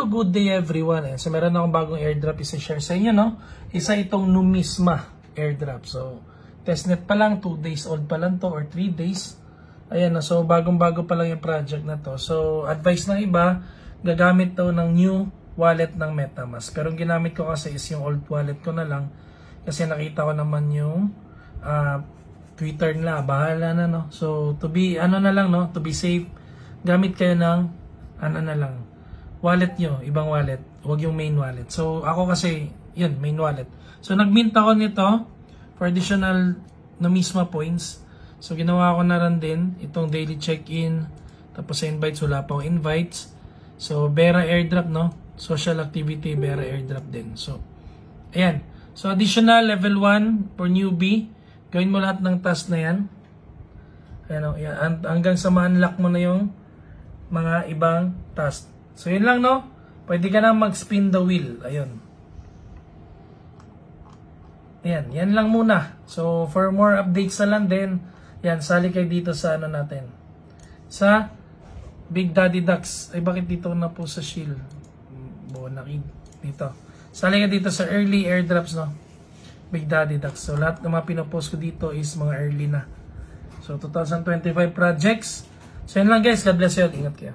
good day everyone. So meron akong bagong airdrop isa-share sa inyo, no? Isa itong Numisma airdrop. So testnet pa lang, 2 days old pa lang to or 3 days. Ayan na, so bagong-bago pa lang yung project na to. So advice ng iba, gagamit to ng new wallet ng MetaMask. Pero ang ginamit ko kasi is yung old wallet ko na lang. Kasi nakita ko naman yung Twitter nila, bahala na, no? So to be, ano na lang, no? To be safe, gamit kayo ng, ano na lang, wallet nyo, ibang wallet, huwag yung main wallet. So ako kasi, yun, main wallet. So nag-mint ako nito for additional Numisma points. So ginawa ko na rin din itong daily check-in, tapos sa invites, wala pa akong invites. So Bera airdrop, no? Social activity, Bera airdrop din. So ayan. So additional level 1 for newbie, gawin mo lahat ng task na yan. Ayan, o, yan. Hanggang sa ma-unlock mo na yung mga ibang task. So yun lang, no? Pwede ka na mag-spin the wheel. Ayun. Ayan, yan lang muna. So for more updates na lang din, yan, sali kayo dito sa ano natin. Sa Big Daddy Ducks. Ay, bakit dito na po sa shield? Bonakid. Dito. Sali ka dito sa early airdrops, no? Big Daddy Ducks. So lahat ng mga pinopost ko dito is mga early na. So 2025 projects. So yun lang guys. God bless you. Ingat kayo.